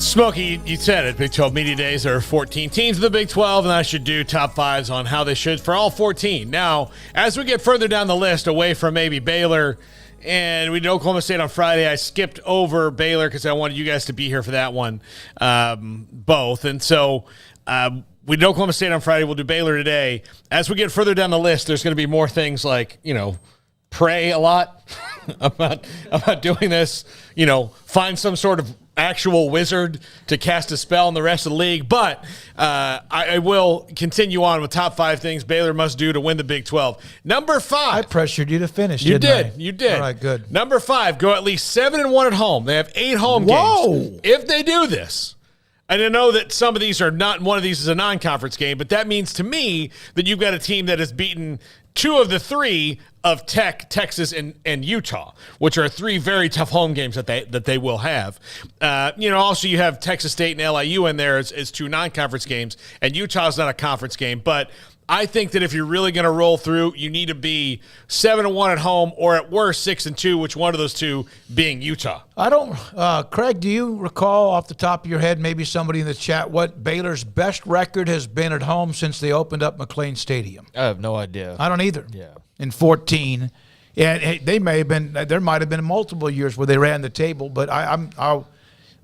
Smokey, you said it. Big 12 Media Days. There are 14 teams in the Big 12, and I should do top fives on how they should for all 14. Now, as we get further down the list, away from maybe Baylor, and we did Oklahoma State on Friday, I skipped over Baylor because I wanted you guys to be here for that one, both. And so we did Oklahoma State on Friday. We'll do Baylor today. As we get further down the list, there's going to be more things like, pray a lot about doing this, find some sort of actual wizard to cast a spell on the rest of the league. But I will continue on with top five things Baylor must do to win the Big 12. Number 5. I pressured you to finish. You didn't did. You did. All right, good. Number 5, go at least 7-1 at home. They have 8 home games. If they do this, and I know that some of these are not, one of these is a non-conference game, but that means to me that you've got a team that has beaten 2 of the 3 of Tech, Texas, and Utah, which are 3 very tough home games that they will have. Also you have Texas State and LIU in there as 2 non-conference games, and Utah's not a conference game. But I think that if you're really going to roll through, you need to be 7-1 at home, or at worst 6-2, which one of those 2 being Utah. I don't, Craig, do you recall off the top of your head, maybe somebody in the chat, what Baylor's best record has been at home since they opened up McLean Stadium? I have no idea. I don't either. Yeah. In 14. And there might have been multiple years where they ran the table, but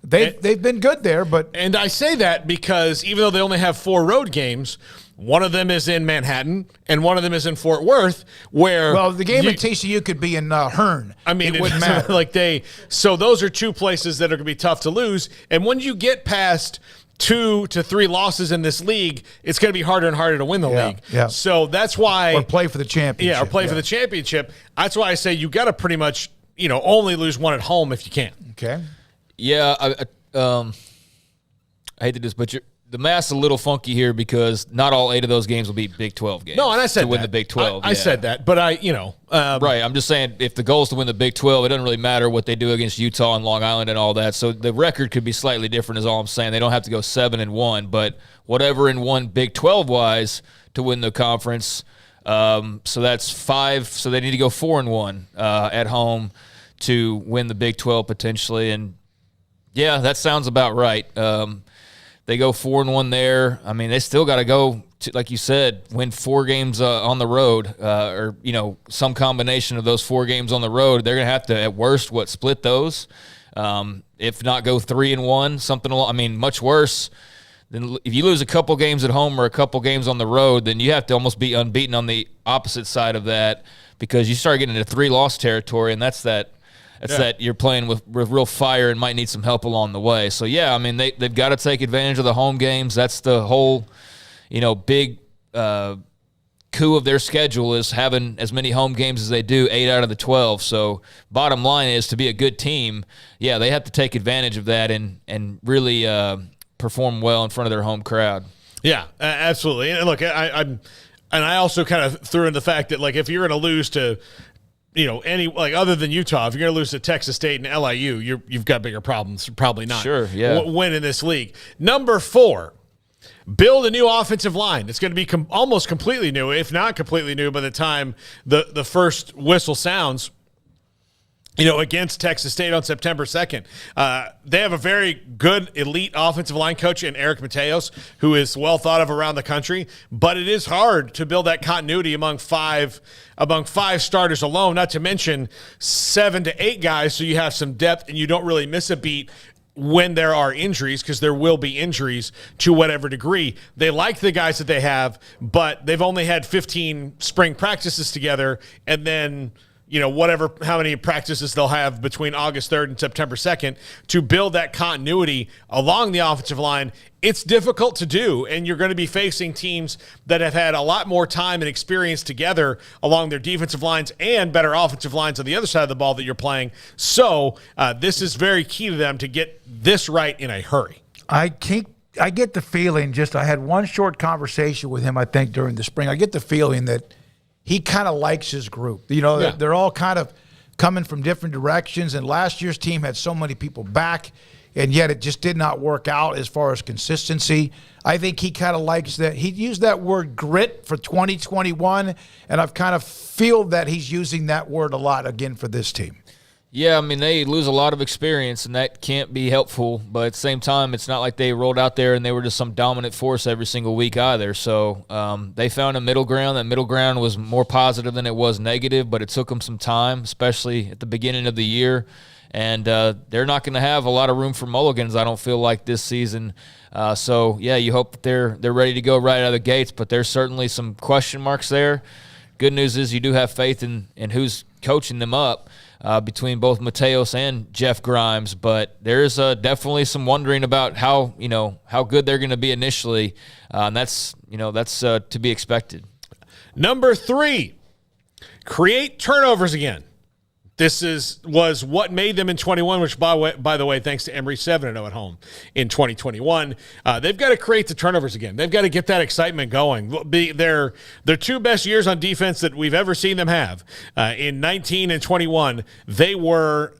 they've been good there. And I say that because even though they only have 4 road games, one of them is in Manhattan, and one of them is in Fort Worth, where... Well, the game at TCU could be in Hearn. I mean, it wouldn't matter. So those are 2 places that are going to be tough to lose. And when you get past 2 to 3 losses in this league, it's going to be harder and harder to win the league. Yeah. So that's why... Or play for the championship. Yeah, or play for the championship. That's why I say you got to pretty much, only lose 1 at home if you can. Okay. Yeah, I hate to do this, but the math's a little funky here because not all 8 of those games will be Big 12 games. No, and I said to win the Big 12. I said that, but right. I'm just saying if the goal is to win the Big 12, it doesn't really matter what they do against Utah and Long Island and all that. So the record could be slightly different is all I'm saying. They don't have to go 7-1, but whatever in one Big 12 wise to win the conference. So that's 5. So they need to go 4-1 at home to win the Big 12 potentially. And yeah, that sounds about right. They go 4-1 there. I mean, they still got to go, like you said, win 4 games on the road, or some combination of those 4 games on the road. They're going to have to, at worst, split those. If not, go 3-1, something. I mean, much worse. Then if you lose a couple games at home or a couple games on the road, then you have to almost be unbeaten on the opposite side of that because you start getting into 3-loss territory, and that's that. That you're playing with real fire and might need some help along the way. So, yeah, I mean, they've got to take advantage of the home games. That's the whole, big coup of their schedule is having as many home games as they do, 8 out of the 12. So, bottom line is to be a good team, yeah, they have to take advantage of that and really perform well in front of their home crowd. Yeah, absolutely. And look, I also kind of threw in the fact that, if you're going to lose to – other than Utah, if you're going to lose to Texas State and LIU, you've got bigger problems. Probably not. Sure, yeah. Win this league. Number 4, build a new offensive line. It's going to be almost completely new, if not completely new, by the time the first whistle sounds. Against Texas State on September 2nd. They have a very good elite offensive line coach in Eric Matteos, who is well thought of around the country, but it is hard to build that continuity among five starters alone, not to mention 7 to 8 guys, so you have some depth and you don't really miss a beat when there are injuries, because there will be injuries to whatever degree. They like the guys that they have, but they've only had 15 spring practices together, and then how many practices they'll have between August 3rd and September 2nd to build that continuity along the offensive line. It's difficult to do, and you're going to be facing teams that have had a lot more time and experience together along their defensive lines and better offensive lines on the other side of the ball that you're playing. So this is very key to them to get this right in a hurry. I get the feeling, I had one short conversation with him, I think, during the spring. I get the feeling that he kind of likes his group. They're all kind of coming from different directions, and last year's team had so many people back, and yet it just did not work out as far as consistency. I think he kind of likes that. He used that word grit for 2021, and I've kind of feel that he's using that word a lot again for this team. Yeah, I mean, they lose a lot of experience, and that can't be helpful. But at the same time, it's not like they rolled out there and they were just some dominant force every single week either. So they found a middle ground. That middle ground was more positive than it was negative, but it took them some time, especially at the beginning of the year. And they're not going to have a lot of room for mulligans, I don't feel like, this season. So, yeah, you hope that they're ready to go right out of the gates, but there's certainly some question marks there. Good news is you do have faith in who's coaching them up. Between both Matteos and Jeff Grimes, but there's definitely some wondering about how good they're going to be initially, and that's to be expected. Number 3, create turnovers again. This was what made them in 21, which, by the way, thanks to Emory, 7-0 at home in 2021. They've got to create the turnovers again. They've got to get that excitement going. Their 2 best years on defense that we've ever seen them have, in 19 and 21, they were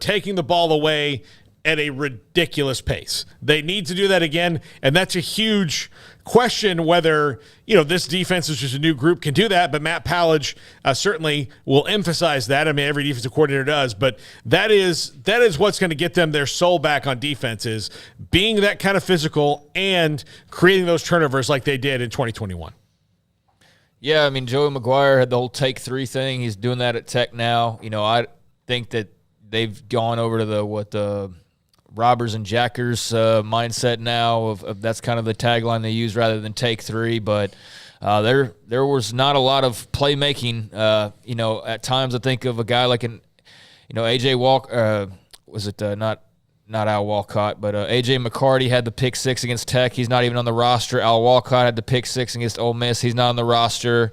taking the ball away at a ridiculous pace. They need to do that again, and that's a huge question whether this defense is just a new group can do that, but Matt Pallage certainly will emphasize that. I mean, every defensive coordinator does, but that is what's going to get them their soul back on defense, is being that kind of physical and creating those turnovers like they did in 2021. Yeah, I mean, Joey McGuire had the whole take 3 thing. He's doing that at Tech now. I think that they've gone over to the robbers and jackers mindset now of that's kind of the tagline they use rather than take 3. But there was not a lot of playmaking. At times I think of a guy like AJ Walker. Was it not Al Walcott, but AJ McCarty had the pick 6 against Tech. He's not even on the roster. Al Walcott had the pick 6 against Ole Miss. He's not on the roster.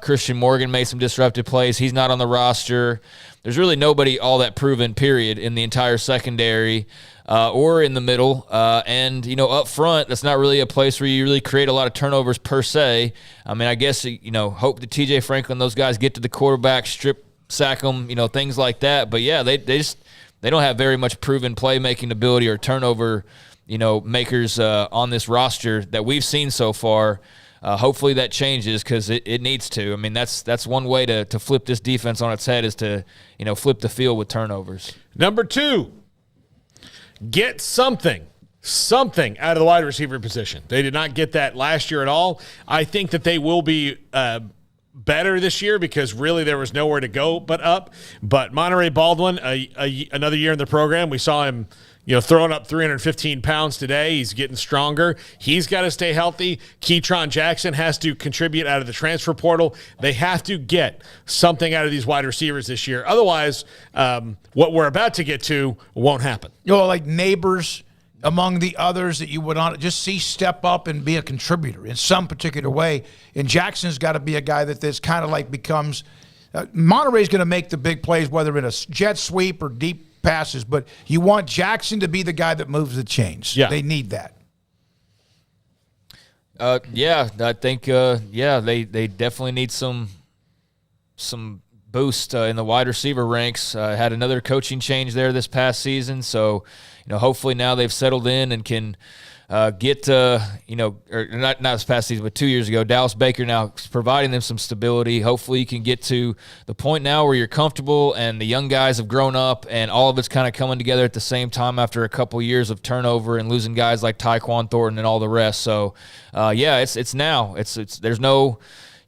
Christian Morgan made some disruptive plays. He's not on the roster. There's really nobody all that proven, period, in the entire secondary or in the middle. And up front, that's not really a place where you really create a lot of turnovers per se. I mean, I guess, hope that TJ Franklin, those guys get to the quarterback, strip sack them, things like that. But, yeah, they don't have very much proven playmaking ability or turnover, makers on this roster that we've seen so far. Hopefully that changes, because it needs to. I mean, that's one way to flip this defense on its head, is to flip the field with turnovers. Number 2, get something out of the wide receiver position. They did not get that last year at all. I think that they will be better this year, because really there was nowhere to go but up. But Monterey Baldwin, another year in the program, we saw him throwing up 315 pounds today. He's getting stronger. He's got to stay healthy. Keytron Jackson has to contribute out of the transfer portal. They have to get something out of these wide receivers this year. Otherwise, what we're about to get to won't happen. Like Neighbors among the others that you would just see step up and be a contributor in some particular way. And Jackson's got to be a guy that this kind of like becomes Monterey's going to make the big plays, whether in a jet sweep or deep passes, but you want Jackson to be the guy that moves the chains. Yeah. They need that. I think they definitely need some boost in the wide receiver ranks. Had another coaching change there this past season, so hopefully now they've settled in and can get or not this past season, but 2 years ago, Dallas Baker now is providing them some stability. Hopefully you can get to the point now where you're comfortable and the young guys have grown up and all of it's kind of coming together at the same time after a couple years of turnover and losing guys like Tyquan Thornton and all the rest. So it's now. There's no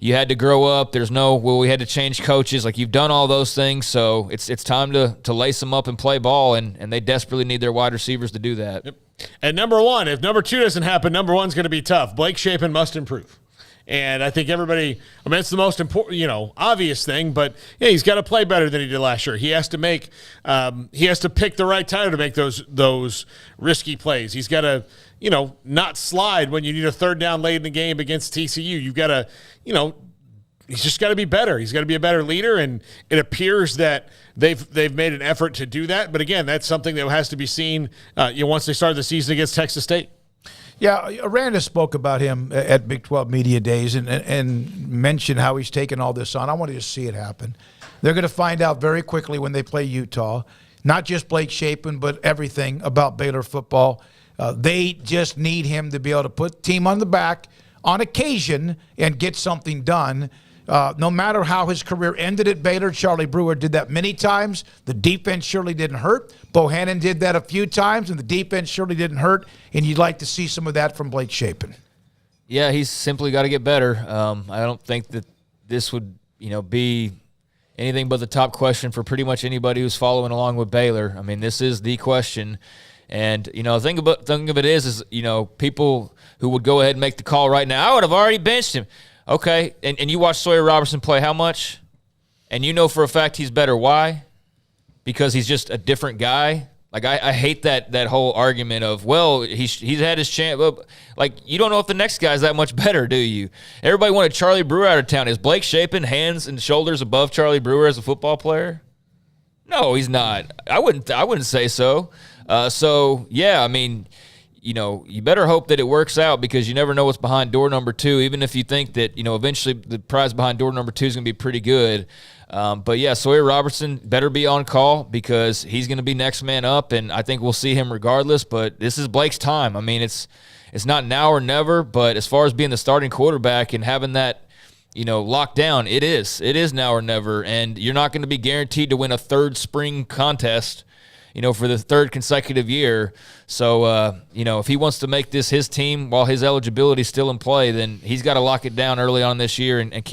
you had to grow up. There's no, we had to change coaches. Like, you've done all those things, so it's time to lace them up and play ball, and they desperately need their wide receivers to do that. Yep. And number 1, if number 2 doesn't happen, number 1's going to be tough. Blake Shapen must improve. And I think everybody, it's the most important, obvious thing, but yeah, he's got to play better than he did last year. He has to make, he has to pick the right time to make those risky plays. He's got to, not slide when you need a third down late in the game against TCU. You've got to, he's just got to be better. He's got to be a better leader, and it appears that they've made an effort to do that. But again, that's something that has to be seen, once they start the season against Texas State. Yeah, Aranda spoke about him at Big 12 Media Days and mentioned how he's taken all this on. I wanted to see it happen. They're going to find out very quickly when they play Utah, not just Blake Shapen, but everything about Baylor football. They just need him to be able to put the team on the back on occasion and get something done. No matter how his career ended at Baylor, Charlie Brewer did that many times. The defense surely didn't hurt. Bohannon did that a few times, and the defense surely didn't hurt. And you'd like to see some of that from Blake Shapen. Yeah, he's simply got to get better. I don't think that this would, be anything but the top question for pretty much anybody who's following along with Baylor. I mean, this is the question. And, the thing of it is, people who would go ahead and make the call right now, I would have already benched him. Okay, and you watch Sawyer Robertson play how much? And you know for a fact he's better. Why? Because he's just a different guy. Like, I hate that whole argument of, well, he's had his chance. Like, you don't know if the next guy's that much better, do you? Everybody wanted Charlie Brewer out of town. Is Blake Shapen hands and shoulders above Charlie Brewer as a football player? No, he's not. I wouldn't say so. So, yeah, I mean, you better hope that it works out because you never know what's behind door number 2, even if you think that, eventually the prize behind door number 2 is going to be pretty good. But, yeah, Sawyer Robertson better be on call because he's going to be next man up, and I think we'll see him regardless. But this is Blake's time. I mean, it's not now or never, but as far as being the starting quarterback and having that, locked down, it is. It is now or never, and you're not going to be guaranteed to win a third spring contest for the third consecutive year. So, if he wants to make this his team while his eligibility is still in play, then he's got to lock it down early on this year and keep